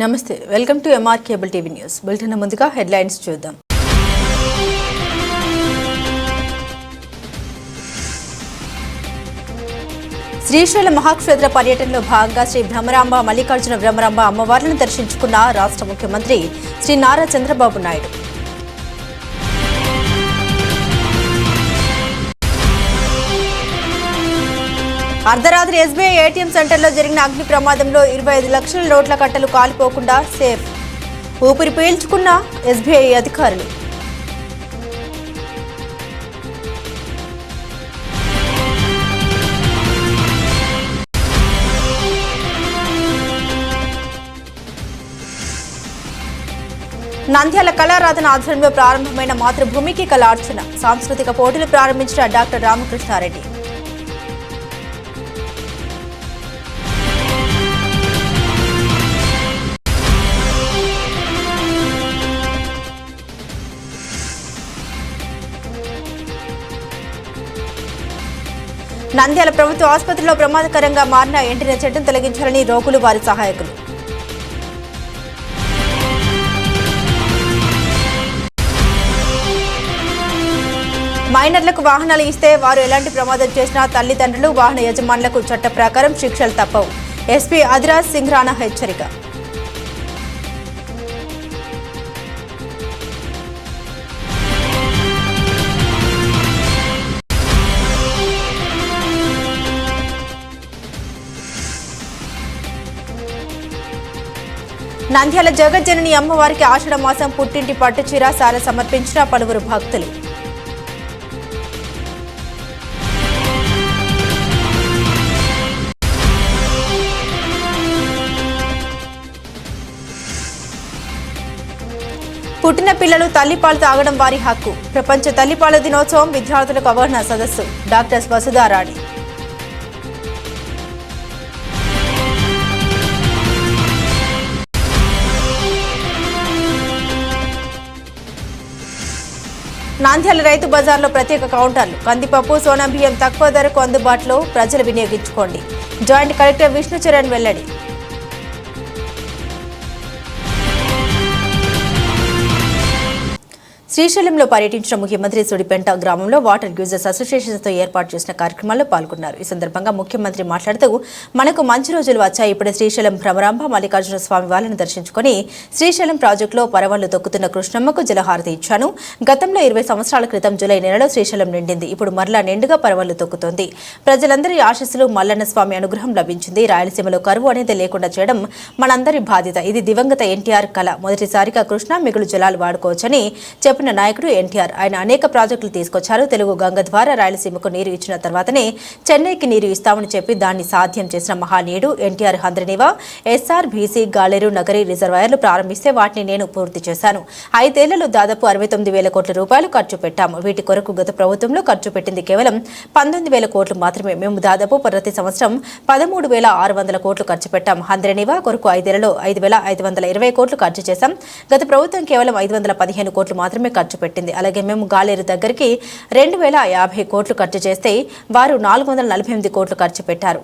నమస్తే, welcome to MR cable TV news bulletin. ముందుగా headlines చూద్దాం. శ్రీశైలం మహాక్షేత్ర పర్యటనలో భాగంగా శ్రీ భ్రమరాంబ మల్లికార్జున భ్రమరాంబ అమ్మవార్లను దర్శించుకున్న రాష్ట్ర ముఖ్యమంత్రి శ్రీ నారా చంద్రబాబు నాయుడు. అర్ధరాత్రి ఎస్బీఐ ఏటీఎం సెంటర్లో జరిగిన అగ్ని ప్రమాదంలో 25 లక్షల నోట్ల కట్టలు కాలిపోకుండా సేఫ్. ఊపిరి పీల్చుకున్న ఎస్బీఐ అధికారులు. నంద్యాల కళారాధన ఆధ్వర్యంలో ప్రారంభమైన మాతృభూమికి కళార్చన సాంస్కృతిక పోటీలు ప్రారంభించిన డాక్టర్ రామకృష్ణారెడ్డి. నంద్యాల ప్రభుత్వ ఆసుపత్రిలో ప్రమాదకరంగా మారిన ఎండిన చెట్టును తొలగించాలని రోగులు వారి సహాయకులు. మైనర్లకు వాహనాలు ఇస్తే వారు ఎలాంటి ప్రమాదం చేసినా తల్లిదండ్రులు వాహన యజమానులకు చట్ట ప్రకారం శిక్షలు తప్పవు. ఎస్పీ అదిరాజ్ సింగ్ రాణా హెచ్చరిక. నంద్యాల జగజ్జనని అమ్మవారికి ఆషాఢ మాసం పుట్టింటి పట్టుచీర సార సమర్పించిన పలువురు భక్తులు. పుట్టిన పిల్లలు తల్లిపాలు తాగడం వారి హక్కు. ప్రపంచ తల్లిపాల దినోత్సవం విద్యార్థులకు అవగాహన సదస్సు డాక్టర్ వసుధారాణి. నంద్యాల రైతు బజార్లో ప్రత్యేక కౌంటర్లు. కందిపప్పు, సోనా బియ్యం తక్కువ ధరకు అందుబాటులో, ప్రజలు వినియోగించుకోండి. జాయింట్ కలెక్టర్ విష్ణుచరణ్ వెల్లడి. శ్రీశైలంలో పర్యటించిన ముఖ్యమంత్రి సుడిపెంట గ్రామంలో వాటర్ యూజర్స్ అసోసియేషన్స్తో ఏర్పాటు చేసిన కార్యక్రమాల్లో పాల్గొన్నారు. ఈ సందర్భంగా ముఖ్యమంత్రి మాట్లాడుతూ, మనకు మంచి రోజులు వచ్చాయి. ఇప్పుడు శ్రీశైలం భ్రమరాంబ మల్లికార్జున స్వామి వారిని దర్శించుకుని శ్రీశైలం ప్రాజెక్టులో పరవళ్లు తొక్కుతున్న కృష్ణమ్మకు జలహారతి ఇచ్చాను. గతంలో 20 సంవత్సరాల క్రితం జూలై నెలలో శ్రీశైలం నిండింది. ఇప్పుడు మరలా నిండుగా పరవళ్లు తొక్కుతోంది. ప్రజలందరి ఆశీస్సులు, మల్లన్న స్వామి అనుగ్రహం లభించింది. రాయలసీమలో కరువు అనేది లేకుండా చేయడం మనందరి బాధ్యత. ఇది దివంగత ఎన్టీఆర్ కళ. మొదటిసారిగా కృష్ణా మిగులు జలాలు వాడుకోవచ్చని చెప్పిన నాయకుడు ఎన్టీఆర్. ఆయన అనేక ప్రాజెక్టులు తీసుకొచ్చారు. తెలుగు గంగ ద్వారా రాయలసీమకు నీరు ఇచ్చిన తర్వాతనే చెన్నైకి నీరు ఇస్తామని చెప్పి దాన్ని సాధ్యం చేసిన మహానీయుడు ఎన్టీఆర్. హంద్రనీవా, ఎస్ఆర్, బీసీ, గాలేరు, నగరి రిజర్వాయర్లు ప్రారంభిస్తే వాటిని నేను పూర్తి చేశాను. 5 ఏళ్లలో దాదాపు 69,000 కోట్ల రూపాయలు ఖర్చు పెట్టాము. వీటి కొరకు గత ప్రభుత్వంలో ఖర్చు పెట్టింది కేవలం 19,000 కోట్లు మాత్రమే. మేము దాదాపు ప్రతి సంవత్సరం 13,600 కోట్లు ఖర్చు పెట్టాం. హంద్రనీవా కొరకు 5 ఏళ్లలో 5,520 కోట్లు ఖర్చు చేశాం. గత ప్రభుత్వం కేవలం 515 కోట్లు మాత్రమే ఖర్చు పెట్టింది. అలాగే మేము గాలేరు దగ్గరికి 2,050 కోట్లు ఖర్చు చేస్తే వారు 448 కోట్లు ఖర్చు పెట్టారు.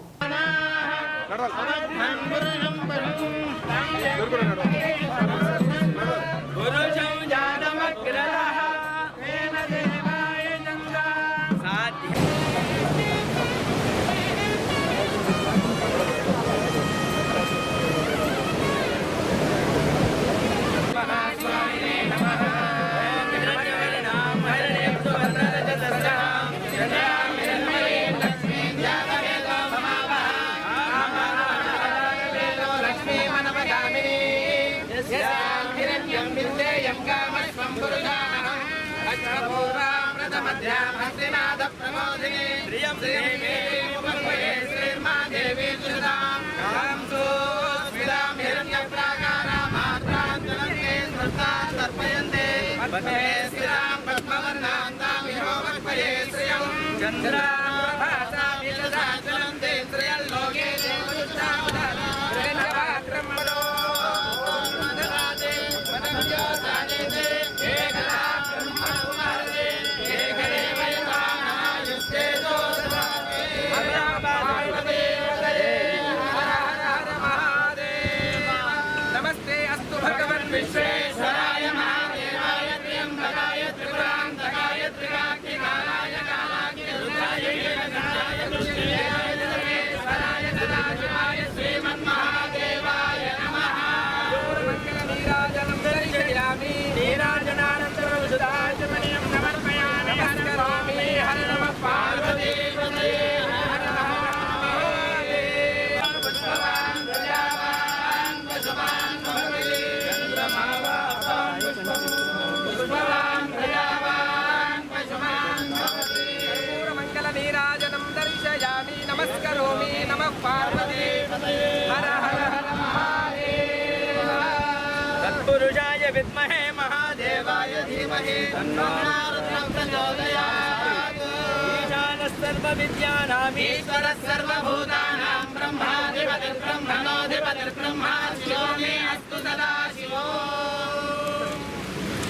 विद्महे महादेवाय धीमहि तन्नो रुद्रः प्रचोदयात्। ईशानः सर्वविद्यानाम् ईश्वरः सर्वभूतानां ब्रह्माधिपतिर्ब्रह्मणोऽधिपतिर्ब्रह्मा शिवो मे अस्तु सदा शिवो।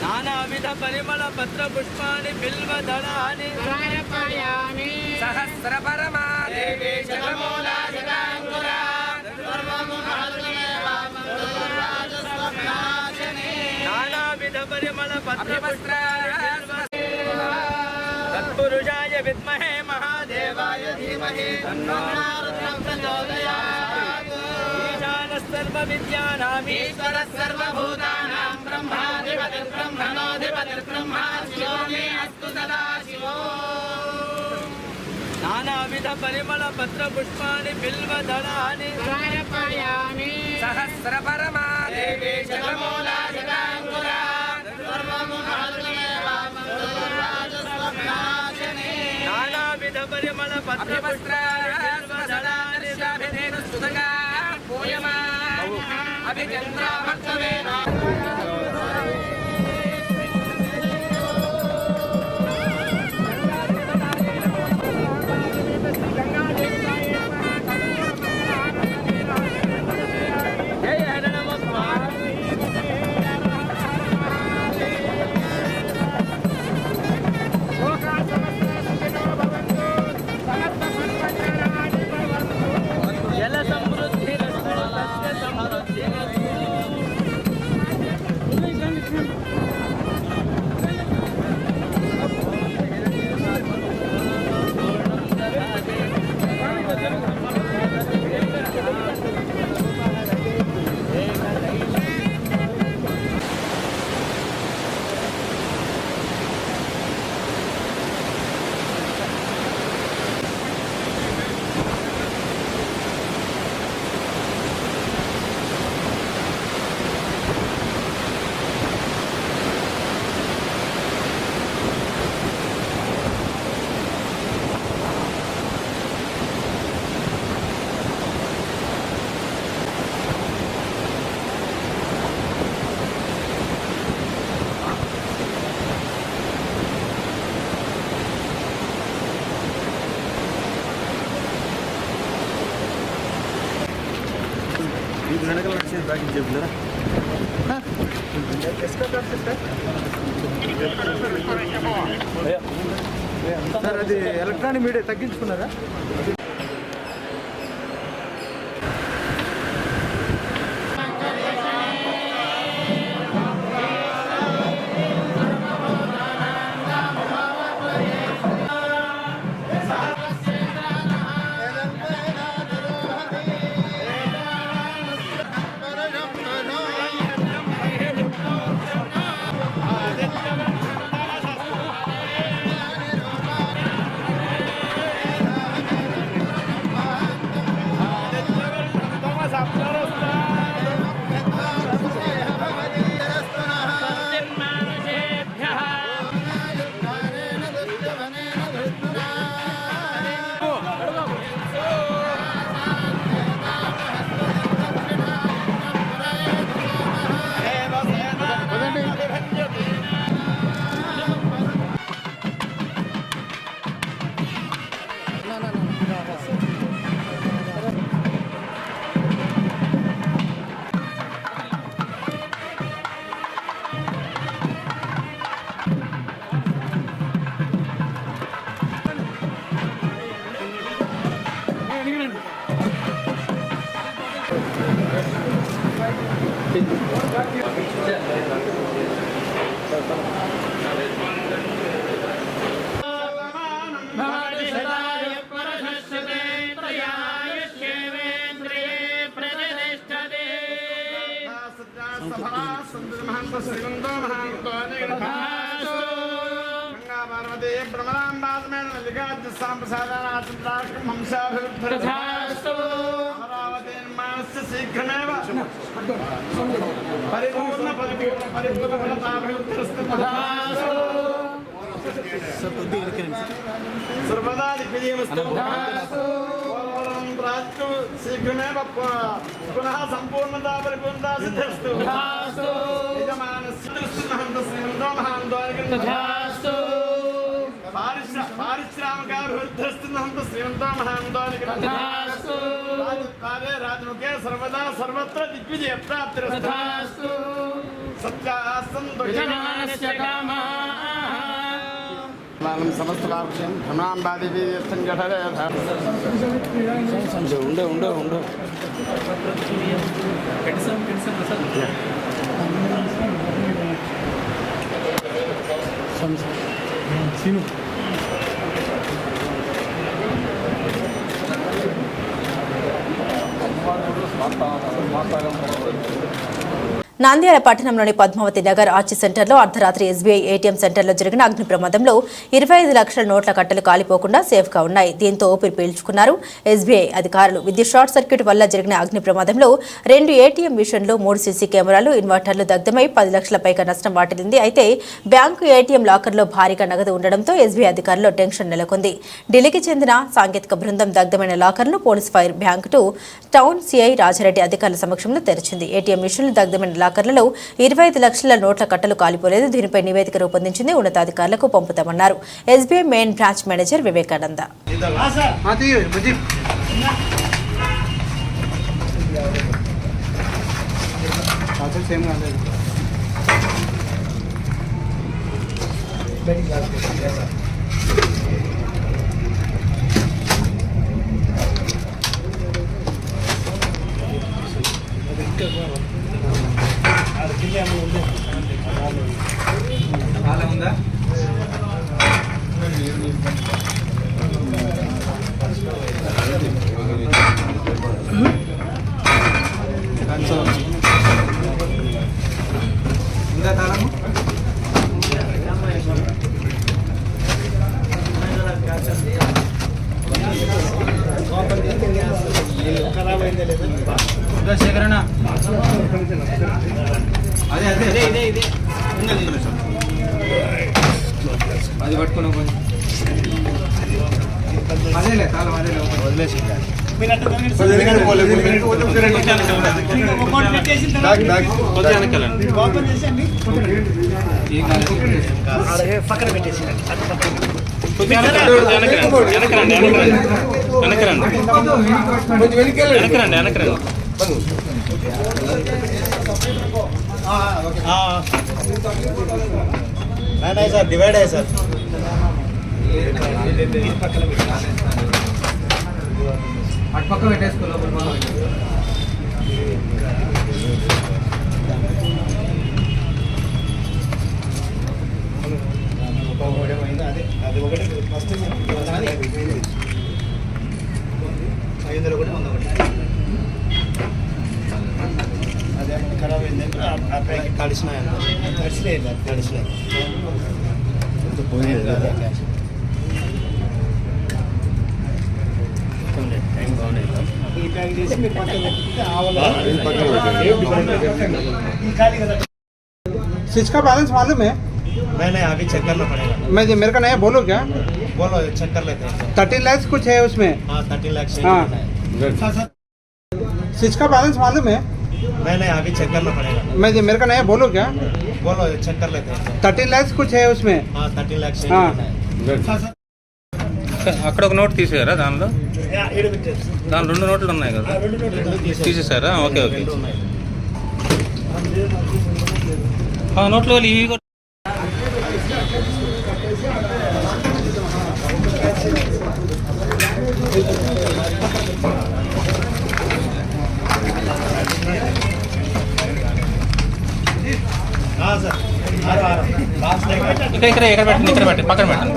नानाविध परिमल पत्र पुष्पाणि बिल्वदलानि समर्पयामि। सहस्रपरमा देवी जगमूला जगाङ्कुरा नानाविध परिमल पत्र तत्पुरुषाय विद्महे महादेवाय धीमहि तन्नो रुद्रः प्रचोदयात्। ईशानः सर्वविद्यानाम् ईश्वरः सर्वभूतानां ब्रह्माधिपतिर्ब्रह्मणोऽधिपतिर्ब्रह्मा शिवो मे अस्तु सदा शिवो। नानाविध परिमल पत्र पुष्पाणि बिल्वदलानि समर्पयामि। सहस्रपरमा देवी जगमूला जगाङ्कुरा नानाविध परिमल पत्र पुष्पाणि सुधगा पूयमा अभिचन्द्रा भक्तवेदा। जल समृद्धि समृद्धि సార్ అది ఎలక్ట్రానిక్ మీడియా తగ్గించుకున్నారా? शीघ्रमेव परिपूर्ण सर्वदा दिग्विजयमस्तु। प्रास्तु शीघ्रमेव पुनः संपूर्णता परिपूर्णता सिद्ध्यस्तु यजमानस्य दृष्टिमहन्तः श्रीमन्तो महान्तोऽनिकन्तु पारिश्रामिकाभिवृद्धिस्तु महन्तः श्रीमन्तो महान्तोऽनिकन्तु राजकार्ये राजमुखे सर्वदा सर्वत्र दिग्विजयप्राप्तिरस्तु सत्यासन्तु यजमानस्य कामः समस्त कार्य धनाम्बादेवी संगठन నంద్యాల పట్టణంలోని పద్మావతి నగర్ ఆర్చి సెంటర్లో అర్ధరాత్రి ఎస్బీఐ ఏటీఎం సెంటర్లో జరిగిన అగ్ని ప్రమాదంలో 25 లక్షల నోట్ల కట్టలు కాలిపోకుండా సేఫ్గా ఉన్నాయి. దీంతో ఊపిరి పీల్చుకున్నారు ఎస్బీఐ అధికారులు. విద్యుత్ షార్ట్ సర్క్యూట్ వల్ల జరిగిన అగ్ని ప్రమాదంలో 2 ఏటీఎం మిషన్లు, 3 సీసీ కెమెరాలు, ఇన్వర్టర్లు దగ్ధమై 10 లక్షల పైగా నష్టం వాటిల్లింది. అయితే బ్యాంకు ఏటీఎం లాకర్లో భారీగా నగదు ఉండడంతో ఎస్బీఐ అధికారుల్లో టెన్షన్ నెలకొంది. ఢిల్లీకి చెందిన సాంకేతిక బృందం దగ్ధమైన లాకర్ను police fire bank two town CI Rajareddy అధికారుల సమక్షంలో తెరిచింది. ఏటీఎం మిషన్లు దగ్ధమైన లాకర్లలో 25 లక్షల నోట్ల కట్టలు కాలిపోలేదు. దీనిపై నివేదిక రూపొందించింది, ఉన్నతాధికారులకు పంపుతామన్నారు SBI main branch manager Vivekananda. అది పట్టుకున్నా అదేలే తాళం అదేలే వదిలేసి పక్కన పెట్టేసి नहीं सर डिवाइड है सर అటుపక్క పెట్టేసుకో లోపల అదే అది ఒకటి ఫస్ట్ 500 కూడా ఉంది ఒకటి అదే ఖరాబ్ అయింది ఆ ప్యాకెట్ తడిసినాయి తడిసినాయి स्विच का बैलेंस मालूम है? नहीं अभी चेक करना पड़ेगा। मैं मेरे का नहीं है, बोलो क्या? बोलो चेक कर लेते हैं। 13 लाख कुछ है उसमें। हाँ 13 लाख से हाँ स्विच का बैलेंस मालूम है? नहीं अभी चेक करना पड़ेगा। मैं मेरे का नहीं है, बोलो क्या? बोलो चेक कर लेते हैं। 13 लाख कुछ है उसमें। हाँ 13 लाख से हाँ అక్కడ ఒక నోట్ తీసేయారా? దానిలో దాని 2 నోట్లు ఉన్నాయి కదా, తీసేసారా? Okay okay. నోట్లు ఇవి కూడా ఇక్కడ పెట్టండి, పక్కన పెట్టండి.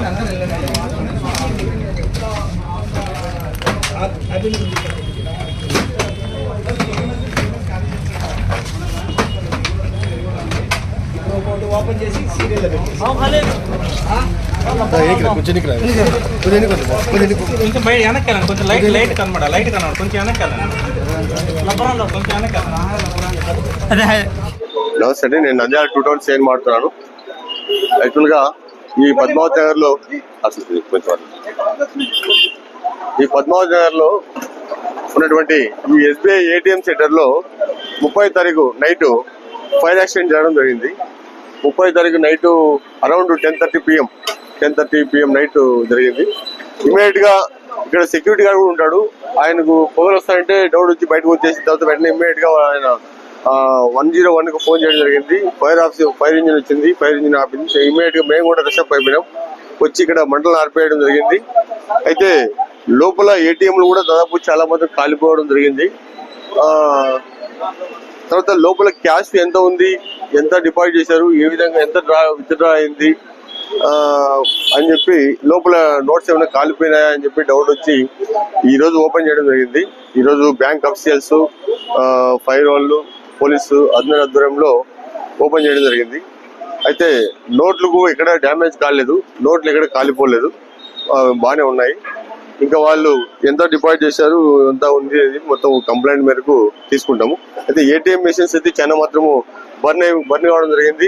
ఓపెన్ చేసి సీరియల్ కొంచెం బయట వెనక్కి వెళ్ళండి, కొంచెం లైట్ కనబడ, కొంచెం వెనక్కి వెళ్ళండి. నమస్తే అండి, నేను నంద్యాల 2 టౌన్ సేన్ మాడుతున్నాను. యాక్చువల్గా ఈ పద్మావతి నగర్లో ఈ పద్మావతి నగర్లో ఉన్నటువంటి ఈ SBI ATM సెంటర్లో 30 తారీఖు నైట్ ఫైర్ యాక్సిడెంట్ జరగడం జరిగింది. 30 తారీఖు నైట్ అరౌండ్ 10:30 PM నైట్ జరిగింది. ఇమీడియట్ గా ఇక్కడ సెక్యూరిటీ గార్డ్ కూడా ఉంటాడు. ఆయనకు పొగలు వస్తాయంటే డౌట్ వచ్చి బయటకు వచ్చేసిన తర్వాత వెంటనే ఇమీడియట్ గా ఆయన 101 కు ఫోన్ చేయడం జరిగింది. ఫైర్ ఇంజిన్ వచ్చింది. ఫైర్ ఇంజిన్ ఆపింది. ఇమీడియట్ గా మేము కూడా రషప్ అయిపోయినాం. వచ్చి ఇక్కడ మంటలు ఆర్పేయడం జరిగింది. అయితే లోపల ATMలు కూడా దాదాపు చాలా మంది కాలిపోవడం జరిగింది. తర్వాత లోపల క్యాష్ ఎంత ఉంది, ఎంత డిపాజిట్ చేశారు, ఏ విధంగా ఎంత విత్డ్రా అయింది అని చెప్పి లోపల నోట్స్ ఏమైనా కాలిపోయినాయా అని చెప్పి డౌట్ వచ్చి ఈ రోజు ఓపెన్ చేయడం జరిగింది. ఈ రోజు బ్యాంక్ అఫీషియల్స్, ఫైర్ వాళ్ళు, పోలీసు ఆధ్వర్యంలో ఓపెన్ చేయడం జరిగింది. అయితే నోట్లకు ఎక్కడ డ్యామేజ్ కాలేదు, నోట్లు ఎక్కడ కాలిపోలేదు, బాగానే ఉన్నాయి. ఇంకా వాళ్ళు ఎంత డిపాజిట్ చేశారు, ఎంత ఉంది అనేది మొత్తం కంప్లైంట్ మేరకు తీసుకుంటాము. అయితే ATM మెషిన్స్ అయితే చాలా మాత్రము బర్న్ కావడం జరిగింది.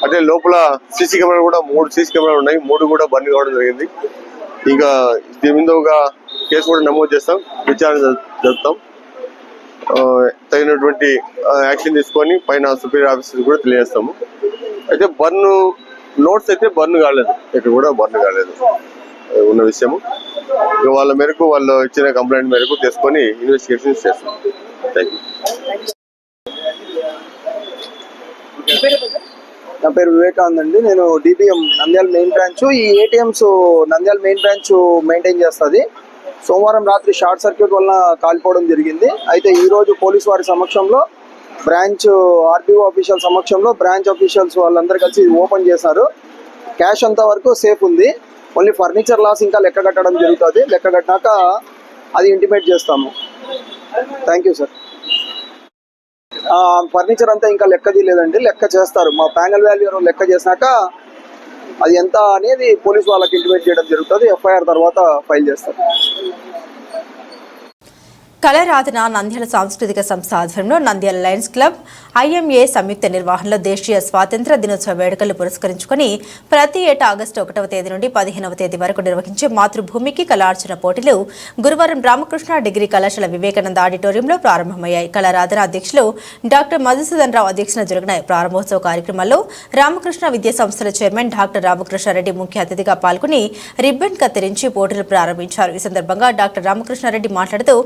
అంటే లోపల CC కెమెరాలు కూడా 3 CC కెమెరాలు ఉన్నాయి, 3 కూడా బర్న్ కావడం జరిగింది. ఇంకా దీని మీద ఒక కేసు కూడా నమోదు చేస్తాం, విచారణ జరుపుతాం. తగినటువంటి యాక్షన్ తీసుకొని పైన సుపీరియర్ ఆఫీసర్ కూడా తెలియజేస్తాము. అయితే నోట్స్ అయితే బర్న్ కాలేదు, ఇక్కడ కూడా బర్న్ కాలేదు ఉన్న విషయము. వాళ్ళ మేరకు వాళ్ళు ఇచ్చిన కంప్లైంట్ మేరకు తీసుకొని ఇన్వెస్టిగేషన్ చేస్తాం. Thank you. నా పేరు వివేకానంద్ అండి. నేను DBM నంద్యాల మెయిన్ బ్రాంచ్. ఈ ATMs Nandyal main branch maintain చేస్తుంది. సోమవారం రాత్రి షార్ట్ సర్క్యూట్ వలన కాలిపోవడం జరిగింది. అయితే ఈ రోజు పోలీసు వారి సమక్షంలో, బ్రాంచ్ RPO ఆఫీషియల్ సమక్షంలో బ్రాంచ్ ఆఫీషియల్స్ వాళ్ళందరూ కలిసి ఓపెన్ చేశారు. క్యాష్ అంతా వరకు సేఫ్ ఉంది. ఓన్లీ ఫర్నిచర్ లాస్ ఇంకా లెక్క కట్టడం జరుగుతుంది. లెక్క కట్టినాక అది ఇంటిమేట్ చేస్తాము. Thank you sir. ఫర్నిచర్ అంతా ఇంకా లెక్క తీయలేదండి, లెక్క చేస్తారు. మా ప్యానల్ వాల్యూ లెక్క చేసినాక అది ఎంత అనేది పోలీసు వాళ్ళకి ఇంటిమేట్ చేయడం జరుగుతుంది. FIR తర్వాత ఫైల్ చేస్తారు. కళారాధన నంద్యాల సాంస్కృతిక సంస్థ ఆధ్వర్యంలో నంద్యాల లయన్స్ క్లబ్ IMA సంయుక్త నిర్వహణలో దేశీయ స్వాతంత్ర దినోత్సవ వేడుకలు పురస్కరించుకుని ప్రతి ఏటా ఆగస్టు 1వ తేదీ నుండి 15వ తేదీ వరకు నిర్వహించే మాతృభూమికి కళార్చన పోటీలు గురువారం రామకృష్ణ డిగ్రీ కళాశాల వివేకానంద ఆడిటోరియంలో ప్రారంభమయ్యాయి. కళారాధన అధ్యక్షులు డాక్టర్ మధుసూదన్ రావు అధ్యక్షతన జరిగిన ప్రారంభోత్సవ కార్యక్రమంలో రామకృష్ణ విద్యా సంస్థల చైర్మన్ డాక్టర్ రామకృష్ణారెడ్డి ముఖ్య అతిథిగా పాల్గొని రిబ్బన్ కత్తిరించి పోటీలు ప్రారంభించారు. ఈ సందర్భంగా డాక్టర్ రామకృష్ణారెడ్డి మాట్లాడుతూ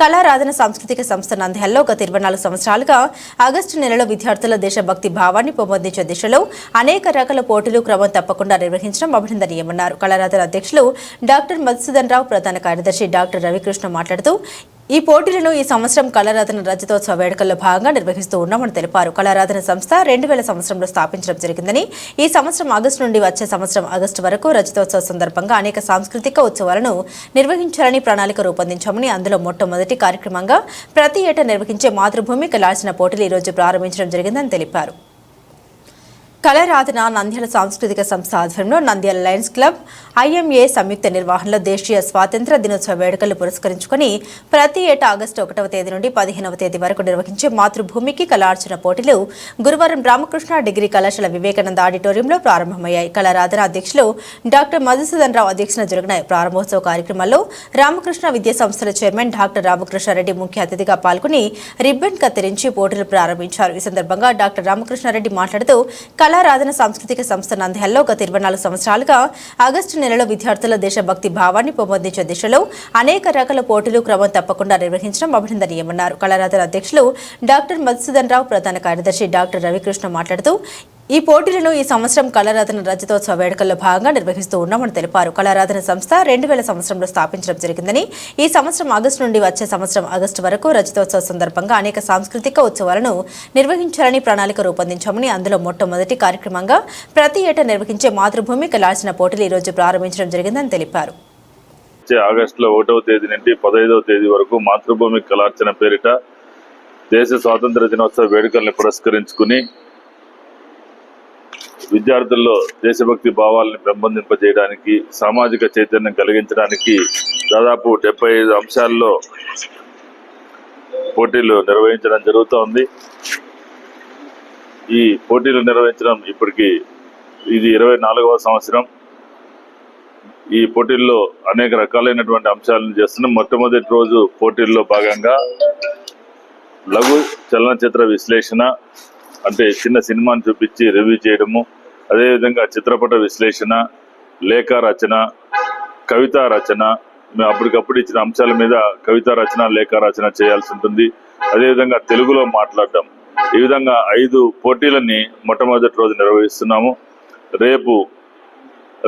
కళారాధన సాంస్కృతిక సంస్థ నంద్యాలలో గత 24 సంవత్సరాలుగా ఆగస్టు నెలలో విద్యార్థుల దేశభక్తి భావాన్ని పెంపొందించే దిశలో అనేక రకాల పోటీలు క్రమం తప్పకుండా నిర్వహించడం అభినందనీయమన్నారు. కళారాధన అధ్యక్షులు డాక్టర్ మధుసూదన్ రావు, ప్రధాన కార్యదర్శి డాక్టర్ రవికృష్ణ మాట్లాడుతూ ఈ పోటీలను ఈ సంవత్సరం కళారాధన రజతోత్సవ వేడుకల్లో భాగంగా నిర్వహిస్తూ ఉన్నామని తెలిపారు. కళారాధన సంస్థ 2000 సంవత్సరంలో స్థాపించడం జరిగిందని, ఈ సంవత్సరం ఆగస్టు నుండి వచ్చే సంవత్సరం ఆగస్టు వరకు రజతోత్సవ సందర్భంగా అనేక సాంస్కృతిక ఉత్సవాలను నిర్వహించాలని ప్రణాళిక రూపొందించామని, అందులో మొట్టమొదటి కార్యక్రమంగా ప్రతి ఏటా నిర్వహించే మాతృభూమి కళార్చన పోటీలు ఈ రోజు ప్రారంభించడం జరిగిందని తెలిపారు. కళారాధన నంద్యాల సాంస్కృతిక సంస్థ ఆధ్వర్యంలో నంద్యాల లయన్స్ క్లబ్ IMA సంయుక్త నిర్వహణలో దేశీయ స్వాతంత్ర దినోత్సవ వేడుకలు పురస్కరించుకుని ప్రతి ఏటా ఆగస్టు 1వ తేదీ నుండి 15వ తేదీ వరకు నిర్వహించే మాతృభూమికి కళార్చన పోటీలు గురువారం రామకృష్ణ డిగ్రీ కళాశాల వివేకానంద ఆడిటోరియంలో ప్రారంభమయ్యాయి. కళారాధన అధ్యక్షులు డాక్టర్ మధుసూదన్ రావు అధ్యక్షతన జరిగిన ప్రారంభోత్సవ కార్యక్రమంలో రామకృష్ణ విద్యా సంస్థల చైర్మన్ డాక్టర్ రామకృష్ణారెడ్డి ముఖ్య అతిథిగా పాల్గొని రిబ్బన్ కత్తిరించి పోటీలు ప్రారంభించారు. ఈ సందర్భంగా డాక్టర్ రామకృష్ణారెడ్డి మాట్లాడుతూ కళారాధన సాంస్కృతిక సంస్థ నంద్యాలలో గత 24 సంవత్సరాలుగా ఆగస్టు నెలలో విద్యార్థుల దేశభక్తి భావాన్ని పెంపొందించే దిశలో అనేక రకాల పోటీలు క్రమం తప్పకుండా నిర్వహించడం అభినందనీయమన్నారు. కళారాధన అధ్యక్షులు డాక్టర్ మధుసూదన్ రావు, ప్రధాన కార్యదర్శి డాక్టర్ రవికృష్ణ మాట్లాడుతూ ఈ పోటీలను ఈ సంవత్సరం కళారాధన రజతోత్సవ వేడుకల్లో భాగంగా నిర్వహిస్తూ ఉన్నామని తెలిపారు. కళారాధన సంస్థ 2000 సంవత్సరంలో స్థాపించడం జరిగిందని, ఈ సంవత్సరం ఆగస్టు నుండి వచ్చే సంవత్సరం ఆగస్టు వరకు రజతోత్సవ సందర్భంగా అనేక సాంస్కృతిక ఉత్సవాలను నిర్వహించాలని ప్రణాళిక రూపొందించామని, అందులో మొట్టమొదటి కార్యక్రమంగా ప్రతి ఏటా నిర్వహించే మాతృభూమి కళార్చన పోటీలు ఈ రోజు ప్రారంభించడం జరిగిందని తెలిపారు. ఆగస్టులో 1వ తేదీ నుండి 15వ తేదీ వరకు మాతృభూమి కళార్చన పేరిట దేశ స్వాతంత్ర దినోత్సవ వేడుకల్ని పురస్కరించుకుని విద్యార్థుల్లో దేశభక్తి భావాలను పెంపొందింపజేయడానికి, సామాజిక చైతన్యం కలిగించడానికి దాదాపు 75 అంశాల్లో పోటీలు నిర్వహించడం జరుగుతోంది. ఈ పోటీలు నిర్వహించడం ఇప్పటికి ఇది 24వ సంవత్సరం. ఈ పోటీల్లో అనేక రకాలైనటువంటి అంశాలను చేస్తున్నాం. మొట్టమొదటి రోజు పోటీల్లో భాగంగా లఘు చలనచిత్ర విశ్లేషణ, అంటే చిన్న సినిమాని చూపించి రివ్యూ చేయడము, అదేవిధంగా చిత్రపట విశ్లేషణ, లేఖ రచన, కవితా రచన, మేము అప్పటికప్పుడు ఇచ్చిన అంశాల మీద కవితా రచన, లేఖ రచన చేయాల్సి ఉంటుంది. అదేవిధంగా తెలుగులో మాట్లాడటం. ఈ విధంగా 5 పోటీలని మొట్టమొదటి రోజు నిర్వహిస్తున్నాము. రేపు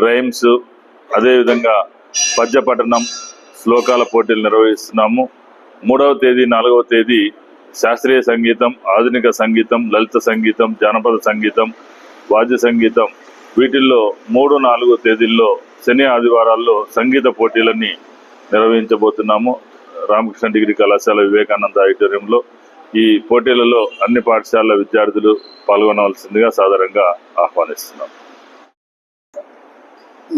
రైమ్స్, అదేవిధంగా పద్యపఠనం, శ్లోకాల పోటీలు నిర్వహిస్తున్నాము. 3వ తేదీ 4వ తేదీ శాస్త్రీయ సంగీతం, ఆధునిక సంగీతం, లలిత సంగీతం, జానపద సంగీతం, వాద్య సంగీతం, వీటిల్లో 3, 4 తేదీల్లో శని ఆదివారాల్లో సంగీత పోటీలని నిర్వహించబోతున్నాము. రామకృష్ణ డిగ్రీ కళాశాల వివేకానంద ఆడిటోరియంలో ఈ పోటీలలో అన్ని పాఠశాలల విద్యార్థులు పాల్గొనవలసిందిగా సాదరంగా ఆహ్వానిస్తున్నాం.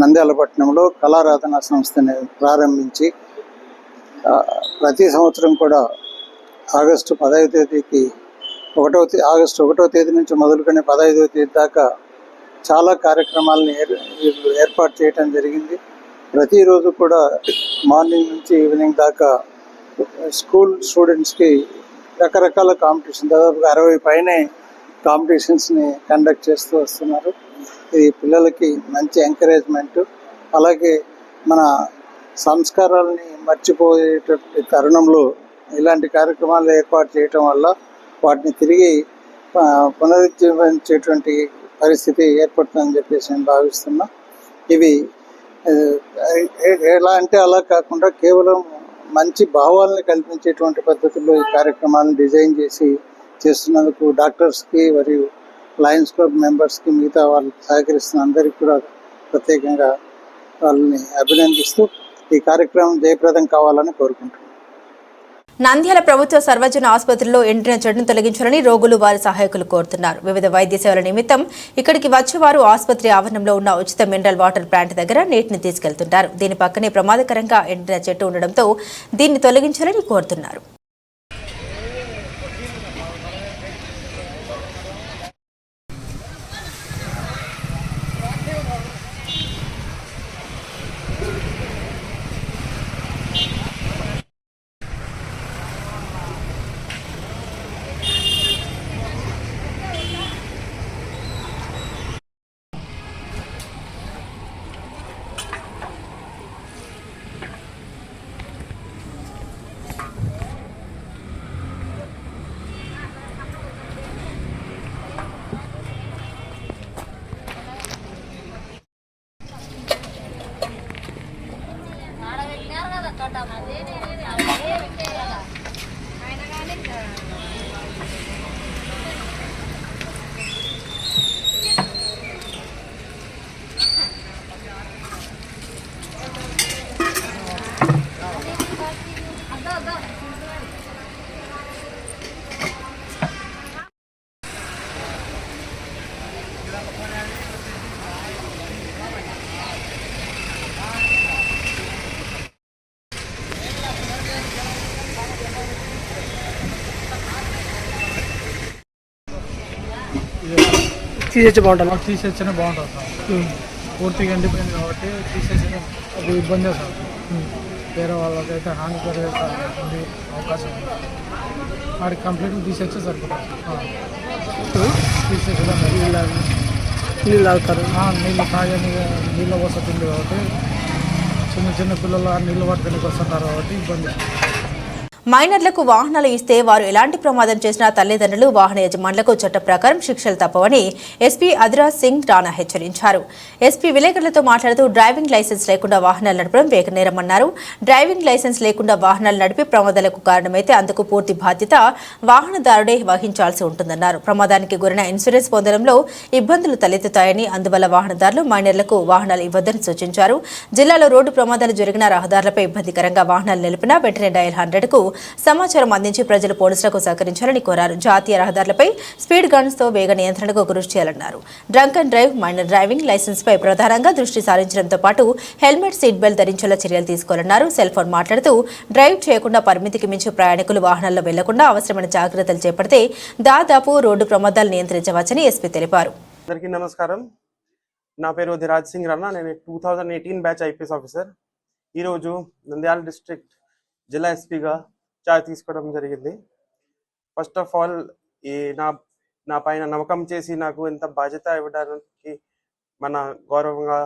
నంద్యాల పట్టణంలో కళారాధన సంస్థని ప్రారంభించి ప్రతి సంవత్సరం కూడా ఆగస్టు 15వ తేదీకి ఆగస్టు 1వ తేదీ నుంచి మొదలుకొని 15వ తేదీ దాకా చాలా కార్యక్రమాలను ఏర్పాటు చేయడం జరిగింది. ప్రతిరోజు కూడా మార్నింగ్ నుంచి ఈవినింగ్ దాకా స్కూల్ స్టూడెంట్స్కి రకరకాల కాంపిటీషన్, దాదాపుగా 60 పైనే కాంపిటీషన్స్ని కండక్ట్ చేస్తూ వస్తున్నారు. ఇది పిల్లలకి మంచి ఎంకరేజ్మెంట్. అలాగే మన సంస్కారాలని మర్చిపోయేటటువంటి తరుణంలో ఇలాంటి కార్యక్రమాలు ఏర్పాటు చేయటం వల్ల వాటిని తిరిగి పునరుజ్జీవించేటువంటి పరిస్థితి ఏర్పడుతుందని చెప్పేసి నేను భావిస్తున్నా. ఇవి ఎలా అంటే అలా కాకుండా కేవలం మంచి భావాలను కల్పించేటువంటి పద్ధతుల్లో ఈ కార్యక్రమాలను డిజైన్ చేసి చేస్తున్నందుకు డాక్టర్స్కి మరియు లయన్స్ క్లబ్ మెంబర్స్కి, మిగతా వాళ్ళకి సహకరిస్తున్న అందరికీ కూడా ప్రత్యేకంగా వాళ్ళని అభినందిస్తూ ఈ కార్యక్రమం జయప్రదం కావాలని కోరుకుంటున్నాను. నంద్యాల ప్రభుత్వ సర్వజన ఆసుపత్రిలో ఎండిన చెడును తొలగించాలని రోగులు వారి సహాయకులు కోరుతున్నారు. వివిధ వైద్య సేవల నిమిత్తం ఇక్కడికి వచ్చేవారు ఆసుపత్రి ఆవరణంలో ఉన్న ఉచిత మినరల్ వాటర్ ప్లాంట్ దగ్గర నీటిని తీసుకెళ్తుంటారు. దీని పక్కనే ప్రమాదకరంగా ఎండిన చెట్టు ఉండడంతో దీన్ని తొలగించాలని కోరుతున్నారు. తీసేస్తే బాగుంటుంది. తీసేస్తేనే బాగుంటుంది సార్. పూర్తిగా ఎండిపోయింది కాబట్టి తీసేస్తేనే అది ఇబ్బందే సార్. వేరే వాళ్ళకైతే హానికర ఉండే అవకాశం ఉంది. వాడికి కంప్లీట్గా తీసేస్తే సరిపోతుంది. తీసేసడం నీళ్ళు తాగుతారు. నీళ్ళు తాగే నీళ్ళ వసతి ఉంది కాబట్టి చిన్న పిల్లలు నీళ్ళు పట్టుకొని వస్తున్నారు కాబట్టి ఇబ్బంది. మైనర్లకు వాహనాలు ఇస్తే వారు ఎలాంటి ప్రమాదం చేసినా తల్లిదండ్రులు, వాహన యజమానులకు చట్ట ప్రకారం శిక్షలు తప్పవని ఎస్పీ అదిరాజ్ సింగ్ రాణా హెచ్చరించారు. ఎస్పీ విలేకరులతో మాట్లాడుతూ డ్రైవింగ్ లైసెన్స్ లేకుండా వాహనాలు నడపడం వేగనేరమన్నారు. డ్రైవింగ్ లైసెన్స్ లేకుండా వాహనాలు నడిపి ప్రమాదాలకు కారణమైతే అందుకు పూర్తి బాధ్యత వాహనదారుడే వహించాల్సి ఉంటుందన్నారు. ప్రమాదానికి గురైన ఇన్సూరెన్స్ పొందడంలో ఇబ్బందులు తలెత్తుతాయని, అందువల్ల వాహనదారులు మైనర్లకు వాహనాలు ఇవ్వద్దని సూచించారు. జిల్లాలో రోడ్డు ప్రమాదాలు జరిగిన రహదారులపై ఇబ్బందికరంగా వాహనాలు నిలిపినా వెంటనే డయల్ 100కు సమాచారం అందించి ప్రజలు పోలీసులకు సహకరించాలని కోరారు. జాతీయ రహదారులపై స్పీడ్ గన్స్ తో వేగ నియంత్రణకు కృషి చేయాలన్నారు. Drunk and drive, minor driving licence పై ప్రధానంగా దృష్టి సారించడంతో పాటు హెల్మెట్, సీట్ బెల్ట్ ధరించేలా చర్యలు తీసుకోవాలన్నారు. సెల్ ఫోన్ మాట్లాడుతూ డ్రైవ్ చేయకుండా పరిమితికి మించి ప్రయాణికులు వాహనాల్లో వెళ్లకుండా అవసరమైన జాగ్రత్తలు చేపడితే దాదాపు రోడ్డు ప్రమాదాలు నియంత్రించవచ్చని ఎస్పీ తెలిపారు. అందరికీ నమస్కారం. నా పేరు ధిరాజ్ సింగ్ రన్నా. నేను 2018 బ్యాచ్ ఐపీఎస్ ఆఫీసర్. ఈరోజు నంద్యాల డిస్ట్రిక్ట్ జిల్లా ఎస్పీగా చార్జ్ తీసుకోవడం జరిగింది. ఫస్ట్ ఆఫ్ ఆల్ ఈ నా పైన నమ్మకం చేసి నాకు ఎంత బాధ్యత ఇవ్వడానికి మన గౌరవంగా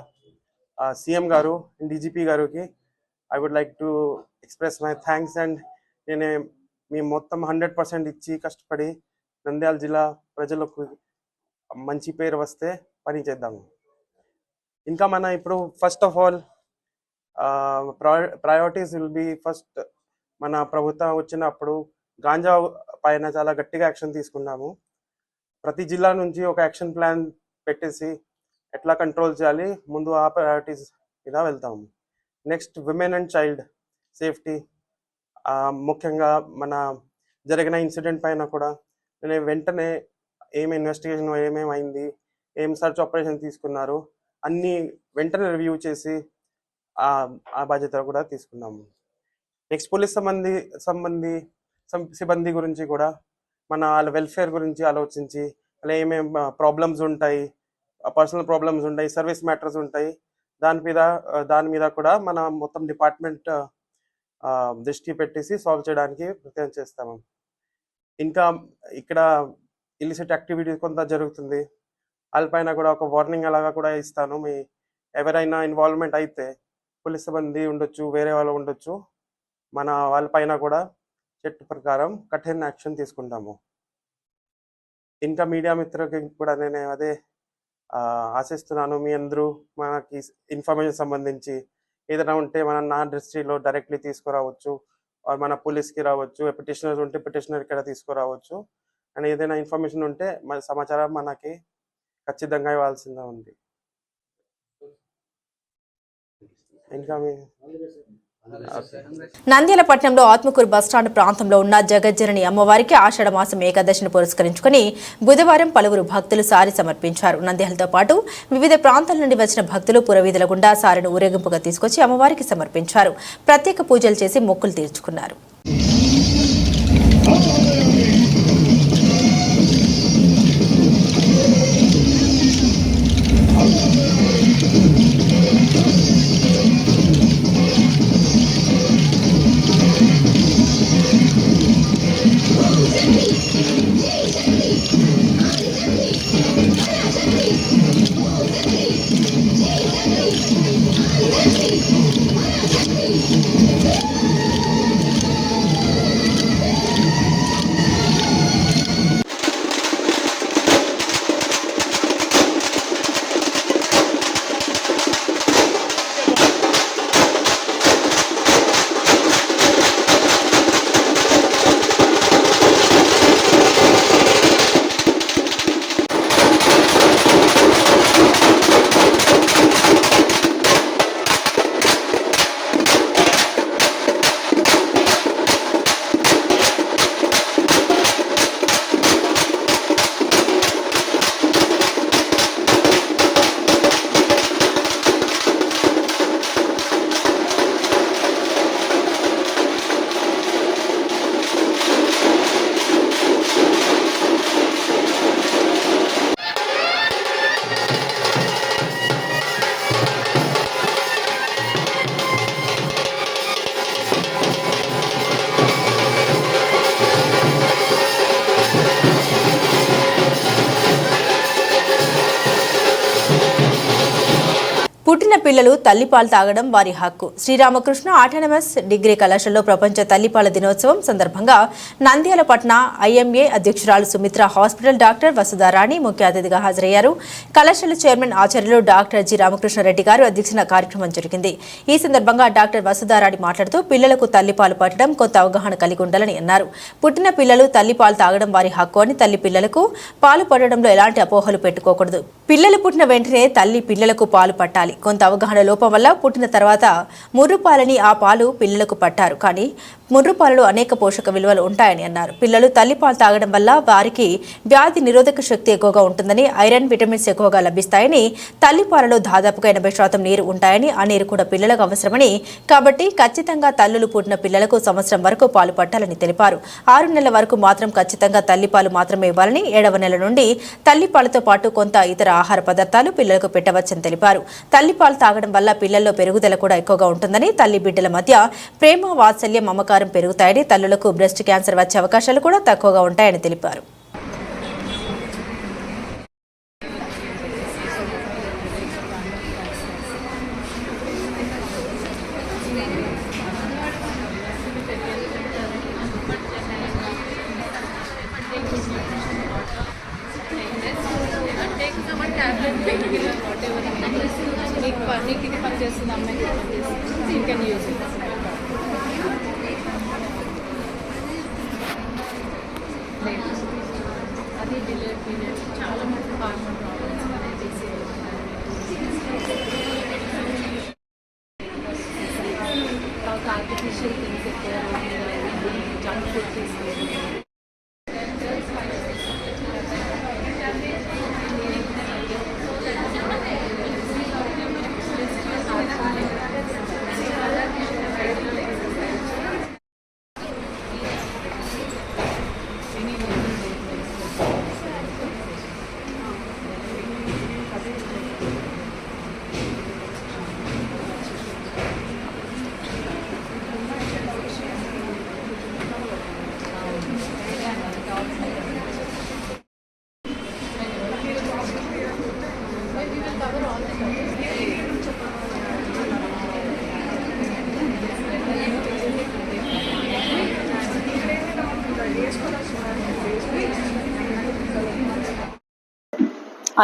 సీఎం గారు అండ్ డీజీపీ గారికి I would like to express my thanks. And మేము మొత్తం 100% ఇచ్చి కష్టపడి నంద్యాల జిల్లా ప్రజలకు మంచి పేరు వస్తే పని చేద్దాము. ఇంకా మన ఇప్పుడు first of all priorities will be first. మన ప్రభుత్వం వచ్చినప్పుడు గాంజా పైన చాలా గట్టిగా యాక్షన్ తీసుకున్నాము. ప్రతి జిల్లా నుంచి ఒక యాక్షన్ ప్లాన్ పెట్టేసి ఎట్లా కంట్రోల్ చేయాలి ముందు ఆ ప్రయారిటీస్ మీద వెళ్తాము. Next women and child safety, ముఖ్యంగా మన జరిగిన ఇన్సిడెంట్ పైన కూడా నేను వెంటనే ఏం ఇన్వెస్టిగేషన్ ఏమేమైంది, ఏం సర్చ్ ఆపరేషన్ తీసుకున్నారు అన్నీ వెంటనే రివ్యూ చేసి ఆ బాధ్యత కూడా తీసుకున్నాము. నెక్స్ట్ పోలీస్ సిబ్బంది గురించి కూడా మన వాళ్ళ వెల్ఫేర్ గురించి ఆలోచించి అలా ఏమేమి ప్రాబ్లమ్స్ ఉంటాయి, పర్సనల్ ప్రాబ్లమ్స్ ఉంటాయి, సర్వీస్ మ్యాటర్స్ ఉంటాయి, దాని మీద కూడా మన మొత్తం డిపార్ట్మెంట్ దృష్టి పెట్టేసి సాల్వ్ చేయడానికి ప్రయత్నం చేస్తాము. ఇంకా ఇక్కడ ఇలిసిట్ యాక్టివిటీస్ కొంత జరుగుతుంది, వాళ్ళపైన కూడా ఒక వార్నింగ్ అలాగా కూడా ఇస్తాను. ఎవరైనా ఇన్వాల్వ్మెంట్ అయితే పోలీస్ సిబ్బంది ఉండొచ్చు, వేరే వాళ్ళు ఉండొచ్చు, మన వాళ్ళపైన కూడా చట్ట ప్రకారం కఠిన యాక్షన్ తీసుకుంటాము. ఇంకా మీడియా మిత్రులకి కూడా నేను అదే ఆశిస్తున్నాను, మీ అందరూ మనకి ఇన్ఫర్మేషన్ సంబంధించి ఏదైనా ఉంటే నా దృష్టిలో డైరెక్ట్లీ తీసుకురావచ్చు, మన పోలీస్కి రావచ్చు, పిటిషనర్స్ ఉంటే పిటిషనర్ ఇక్కడ తీసుకురావచ్చు. అండ్ ఏదైనా ఇన్ఫర్మేషన్ ఉంటే మన సమాచారం మనకి ఖచ్చితంగా ఇవ్వాల్సిందే ఉంది. ఇంకా నంద్యాల పట్టణంలో ఆత్మకూరు బస్టాండ్ ప్రాంతంలో ఉన్న జగజ్జనని అమ్మవారికి ఆషాఢ మాసం ఏకాదశిని పురస్కరించుకుని బుధవారం పలువురు భక్తులు సారి సమర్పించారు. నంద్యాలతో పాటు వివిధ ప్రాంతాల నుండి వచ్చిన భక్తులు పురవీధుల గుండా సారిని ఊరేగింపుగా తీసుకొచ్చి అమ్మవారికి సమర్పించారు. ప్రత్యేక పూజలు చేసి మొక్కులు తీర్చుకున్నారు. పుట్టిన పిల్లలు తల్లిపాలు తాగడం వారి హక్కు. శ్రీరామకృష్ణ ఆటోనమస్ డిగ్రీ కళాశాలలో ప్రపంచ తల్లిపాల దినోత్సవం సందర్భంగా నంద్యాల పట్టణ ఐఎంఏ అధ్యక్షురాలు సుమిత్ర హాస్పిటల్ డాక్టర్ వసుధారాణి ముఖ్య అతిథిగా హాజరయ్యారు. కళాశాల చైర్మన్ ఆచార్యులు డాక్టర్ జి రామకృష్ణారెడ్డి గారు అధ్యక్షన కార్యక్రమం జరిగింది. ఈ సందర్భంగా డాక్టర్ వసుధారాణి మాట్లాడుతూ పిల్లలకు తల్లిపాలు పట్టడం కొంత అవగాహన కలిగి ఉండాలని అన్నారు. పుట్టిన పిల్లలు తల్లిపాలు తాగడం వారి హక్కు అని, తల్లి పిల్లలకు పాలు పట్టడంలో ఎలాంటి అపోహలు పెట్టుకోకూడదు. పిల్లలు పుట్టిన వెంటనే తల్లి పిల్లలకు పాలు పట్టాలి. కొంత అవగాహన లోపం వల్ల పుట్టిన తర్వాత ముర్రు పాలని ఆ పాలు పిల్లలకు పట్టారు. కానీ ముర్రుపాలలో అనేక పోషక విలువలు ఉంటాయని అన్నారు. పిల్లలు తల్లిపాలు తాగడం వల్ల వారికి వ్యాధి నిరోధక శక్తి ఎక్కువగా ఉంటుందని, ఐరన్, విటమిన్స్ ఎక్కువగా లభిస్తాయని, తల్లిపాలలో దాదాపుగా 80% నీరు ఉంటాయని, ఆ నీరు కూడా పిల్లలకు అవసరమని, కాబట్టి ఖచ్చితంగా తల్లులు పుట్టిన పిల్లలకు సంవత్సరం వరకు పాలు పట్టాలని తెలిపారు. 6 నెలల వరకు మాత్రం ఖచ్చితంగా తల్లిపాలు మాత్రమే ఇవ్వాలని, 7వ నెల నుండి తల్లిపాలతో పాటు కొంత ఇతర ఆహార పదార్థాలు పిల్లలకు పెట్టవచ్చని తెలిపారు. తల్లిపాలు తాగడం వల్ల పిల్లల్లో పెరుగుదల కూడా ఎక్కువగా ఉంటుందని, తల్లి బిడ్డల మధ్య ప్రేమ, వాత్సల్యం, మమకారం పెరుగుతాయని, తల్లులకు బ్రెస్ట్ క్యాన్సర్ వచ్చే అవకాశాలు కూడా తక్కువగా ఉంటాయని తెలిపారు. ఇది పని చేస్తుంది అమ్మాయి యూజ్ అది డిలే పీరియడ్ చాలా మంది హార్మోన్ ప్రాబ్లమ్స్ అనేది ఆర్టిఫిషియల్ థింగ్స్ ఎక్కువ జంక్ ఫుడ్ తీసుకోవాలి.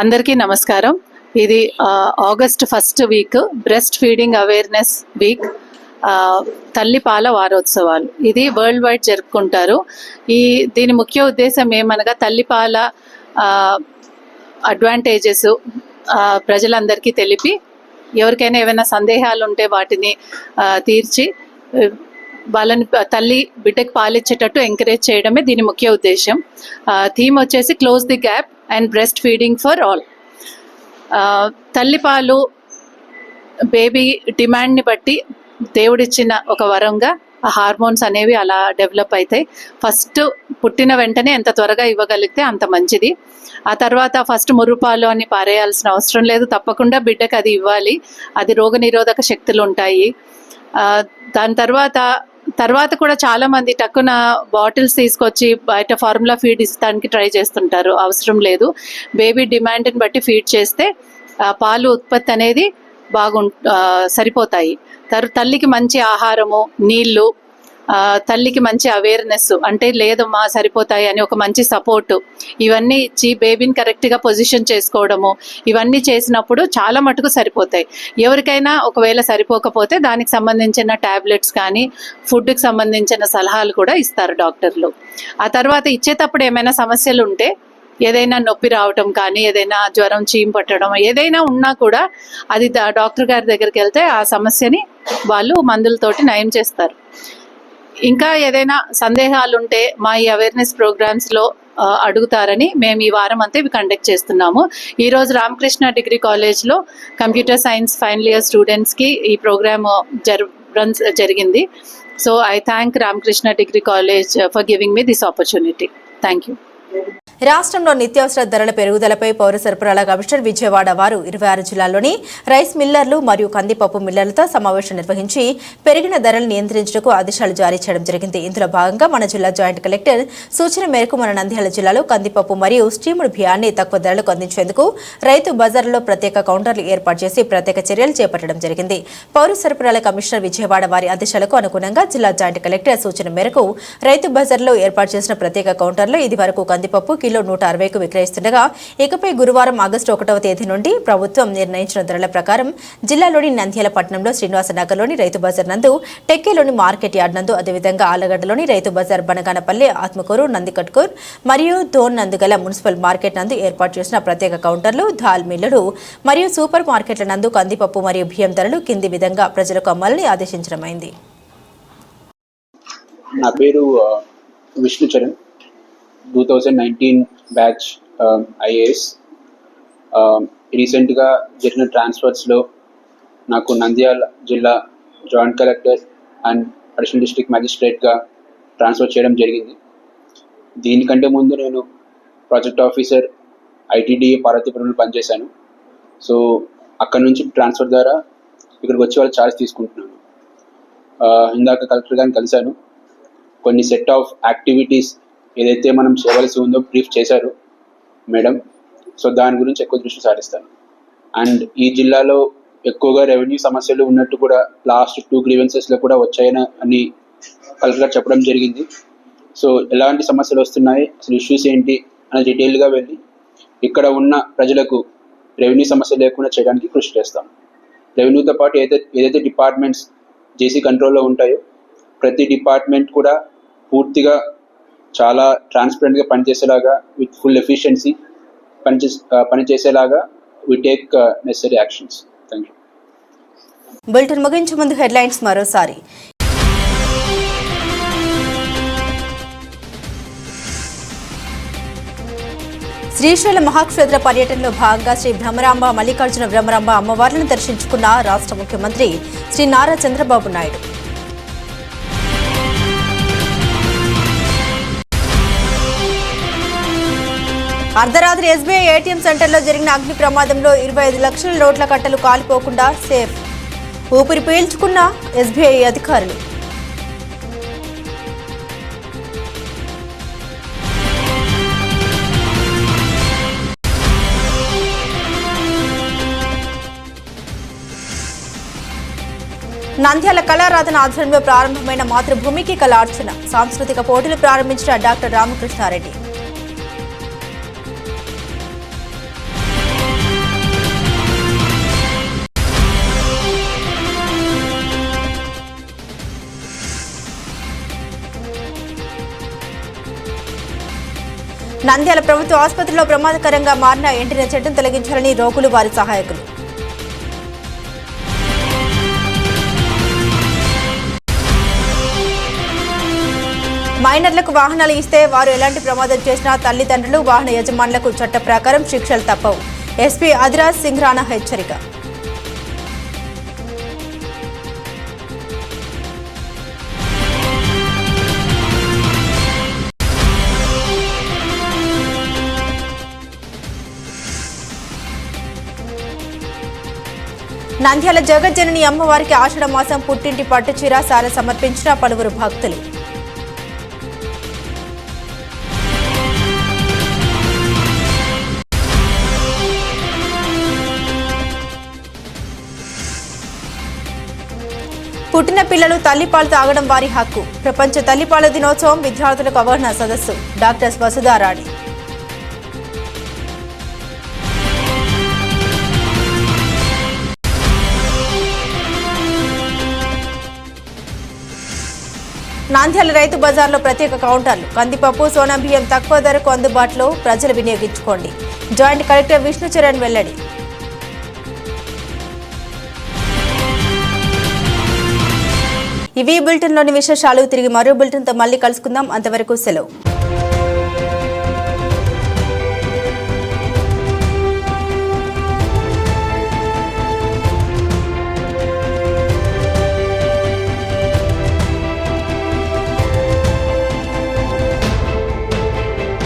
అందరికీ నమస్కారం. ఇది August 1st week breast feeding awareness week, తల్లిపాల వారోత్సవాలు. ఇది వరల్డ్ వైడ్ జరుపుకుంటారు. దీని ముఖ్య ఉద్దేశం ఏమనగా తల్లిపాల అడ్వాంటేజెస్ ప్రజలందరికీ తెలిపి, ఎవరికైనా ఏమైనా సందేహాలు ఉంటే వాటిని తీర్చి వాళ్ళని తల్లి బిడ్డకి పాలిచ్చేటట్టు ఎంకరేజ్ చేయడమే దీని ముఖ్య ఉద్దేశం. థీమ్ వచ్చేసి close the gap and breast feeding for all. తల్లిపాలు బేబీ డిమాండ్ని బట్టి దేవుడిచ్చిన ఒక వరంగా ఆ హార్మోన్స్ అనేవి అలా డెవలప్ అవుతాయి. ఫస్ట్ పుట్టిన వెంటనే ఎంత త్వరగా ఇవ్వగలిగితే అంత మంచిది. ఆ తర్వాత ఫస్ట్ ముర్రుపాలు అని పారేయాల్సిన అవసరం లేదు, తప్పకుండా బిడ్డకి అది ఇవ్వాలి. అది రోగనిరోధక శక్తులు ఉంటాయి. దాని తర్వాత కూడా చాలా మంది టక్కున బాటిల్స్ తీసుకొచ్చి బయట ఫార్ములా ఫీడ్ ఇస్తానికి ట్రై చేస్తుంటారు. అవసరం లేదు. బేబీ డిమాండ్ని బట్టి ఫీడ్ చేస్తే పాలు ఉత్పత్తి అనేది సరిపోతాయి. తల్లికి మంచి ఆహారము, నీళ్లు, తల్లికి మంచి అవేర్నెస్, అంటే లేదమ్మా సరిపోతాయి అని ఒక మంచి సపోర్టు, ఇవన్నీ ఇచ్చి బేబీని కరెక్ట్గా పొజిషన్ చేసుకోవడము, ఇవన్నీ చేసినప్పుడు చాలా మటుకు సరిపోతాయి. ఎవరికైనా ఒకవేళ సరిపోకపోతే దానికి సంబంధించిన టాబ్లెట్స్ కానీ ఫుడ్కి సంబంధించిన సలహాలు కూడా ఇస్తారు డాక్టర్లు. ఆ తర్వాత ఇచ్చేటప్పుడు ఏమైనా సమస్యలు ఉంటే, ఏదైనా నొప్పి రావటం కానీ, ఏదైనా జ్వరం, చీమ్ పట్టడం, ఏదైనా ఉన్నా కూడా అది డాక్టర్ గారి దగ్గరికి వెళ్తే ఆ సమస్యని వాళ్ళు మందులతోటి నయం చేస్తారు. ఇంకా ఏదైనా సందేహాలు ఉంటే మా ఈ అవేర్నెస్ ప్రోగ్రామ్స్లో అడుగుతారని మేము ఈ వారం అంతా ఇవి కండక్ట్ చేస్తున్నాము. ఈరోజు రామకృష్ణ డిగ్రీ కాలేజ్లో కంప్యూటర్ సైన్స్ ఫైనల్ ఇయర్ స్టూడెంట్స్కి ఈ ప్రోగ్రామ్ జరిగింది. So I thank Ramakrishna degree college for giving me this opportunity. Thank you. రాష్ట్రంలో నిత్యావసర ధరల పెరుగుదలపై పౌర సరఫరాల కమిషనర్ విజయవాడ వారు 26 జిల్లాల్లోని రైస్ మిల్లర్లు మరియు కందిపప్పు మిల్లర్లతో సమావేశం నిర్వహించి పెరిగిన ధరలు నియంత్రించడానికి ఆదేశాలు జారీ చేయడం జరిగింది. ఇందులో భాగంగా మన జిల్లా జాయింట్ కలెక్టర్ సూచన మేరకు మన నంద్యాల జిల్లాలో కందిపప్పు మరియు స్టీముడు బియ్యాన్ని తక్కువ ధరలకు అందించేందుకు రైతు బజార్లలో ప్రత్యేక కౌంటర్లు ఏర్పాటు చేసి ప్రత్యేక చర్యలు చేపట్టడం జరిగింది. పౌర సరఫరాల కమిషనర్ విజయవాడ వారి ఆదేశాలకు అనుగుణంగా జిల్లా జాయింట్ కలెక్టర్ సూచన మేరకు రైతు బజార్లో ఏర్పాటు చేసిన ప్రత్యేక కౌంటర్లో ఇది వరకు కందిపప్పు కిలో 160కు విక్రయిస్తుండగా ఇకపై గురువారం ఆగస్టు 1వ తేదీ నుండి ప్రభుత్వం నిర్ణయించిన ధరల ప్రకారం జిల్లాలోని నంద్యాల పట్టణంలో శ్రీనివాసనగర్లోని రైతు బజార్ నందు, టెక్కేలోని మార్కెట్ యార్డ్ నందు, అదేవిధంగా ఆలగడ్డలోని రైతు బజార్, బనగానపల్లి, ఆత్మకూరు, నందికట్కూర్ మరియు ధోన్ నందు గల మున్సిపల్ మార్కెట్ నందు ఏర్పాటు చేసిన ప్రత్యేక కౌంటర్లు, దాల్ మిల్లులు మరియు సూపర్ మార్కెట్ల నందు కందిపప్పు మరియు బియ్యం ధరలు కింది విధంగా ప్రజలకు అమ్మాలని ఆదేశించడమైంది. నా పేరు విష్ణు చరణ్, 2019 బ్యాచ్ ఐఏఎస్. రీసెంట్గా జరిగిన ట్రాన్స్ఫర్స్లో నాకు నంద్యాల జిల్లా joint collector and additional district మ్యాజిస్ట్రేట్గా ట్రాన్స్ఫర్ చేయడం జరిగింది. దీనికంటే ముందు నేను ప్రాజెక్ట్ ఆఫీసర్ ఐటీడీఏ పార్వతీపురంలో పనిచేశాను. సో అక్కడ నుంచి ట్రాన్స్ఫర్ ద్వారా ఇక్కడికి వచ్చి వాళ్ళు ఛార్జ్ తీసుకుంటున్నాను. ఇందాక కలెక్టర్ గారిని కలిశాను. కొన్ని సెట్ ఆఫ్ యాక్టివిటీస్ ఏదైతే మనం చేయవలసి ఉందో బ్రీఫ్ చేశారు మేడం. సో దాని గురించి ఎక్కువ దృష్టి సారిస్తాను. అండ్ ఈ జిల్లాలో ఎక్కువగా రెవెన్యూ సమస్యలు ఉన్నట్టు కూడా లాస్ట్ 2 గ్రీవెన్సెస్లో కూడా వచ్చాయని అని కలెక్టర్ గారు చెప్పడం జరిగింది. సో ఎలాంటి సమస్యలు వస్తున్నాయి, అసలు ఇష్యూస్ ఏంటి అని డీటెయిల్గా వెళ్ళి ఇక్కడ ఉన్న ప్రజలకు రెవెన్యూ సమస్య లేకుండా చేయడానికి కృషి చేస్తాం. రెవెన్యూతో పాటు ఏదైతే డిపార్ట్మెంట్స్ జేసీ కంట్రోల్లో ఉంటాయో ప్రతి డిపార్ట్మెంట్ కూడా పూర్తిగా చాలా ట్రాన్స్పరెంట్గా పనిచేసేలాగా విత్ ఫుల్ ఎఫిషియన్సీ పనిచేసేలాగా we take necessary actions. Thank you. Bulletin ముగించే ముందు హెడ్లైన్స్ మరోసారి. శ్రీశైలం మహాక్షేత్ర పర్యటనలో భాగంగా శ్రీ భ్రమరాంబ మల్లికార్జున భ్రమరాంబ అమ్మవార్లను దర్శించుకున్న రాష్ట్ర ముఖ్యమంత్రి శ్రీ నారా చంద్రబాబు నాయుడు. అర్ధరాత్రి ఎస్బీఐ ఏటీఎం సెంటర్లో జరిగిన అగ్ని ప్రమాదంలో 25 లక్షల నోట్ల కట్టలు కాలిపోకుండా సేఫ్. ఊపిరి పీల్చుకున్న ఎస్బీఐ అధికారులు. నంద్యాల కళారాధన ఆధ్వర్యంలో ప్రారంభమైన మాతృభూమికి కళార్చన సాంస్కృతిక పోటీలు ప్రారంభించిన డాక్టర్ రామకృష్ణారెడ్డి. నంద్యాల ప్రభుత్వ ఆసుపత్రిలో ప్రమాదకరంగా మారిన ఎండిన చెట్టును తొలగించాలని రోగులు వారి సహాయకులు. మైనర్లకు వాహనాలు ఇస్తే వారు ఎలాంటి ప్రమాదం చేసినా తల్లిదండ్రులు వాహన యజమానులకు చట్ట ప్రకారం శిక్షలు తప్పవు. ఎస్పీ అదిరాజ్ సింగ్ రాణా హెచ్చరిక. నంద్యాల జగజ్జనని అమ్మవారికి ఆషాఢ మాసం పుట్టింటి పట్టుచీర సార సమర్పించిన పలువురు భక్తులు. పుట్టిన పిల్లలు తల్లిపాలు తాగడం వారి హక్కు. ప్రపంచ తల్లిపాల దినోత్సవం విద్యార్థులకు అవగాహన సదస్సు డాక్టర్ వసుధారాణి. నంద్యాల రైతు బజార్లో ప్రత్యేక కౌంటర్లు. కందిపప్పు, సోనా బియ్యం తక్కువ ధరకు అందుబాటులో, ప్రజలు వినియోగించుకోండి. జాయింట్ కలెక్టర్ విష్ణు చరణ్ వెల్లడి. ఇవి బులెటిన్లోని విశేషాలు. తిరిగి మరో బులెటిన్తో మళ్ళీ కలుసుకుందాం. అంతవరకు సెలవు.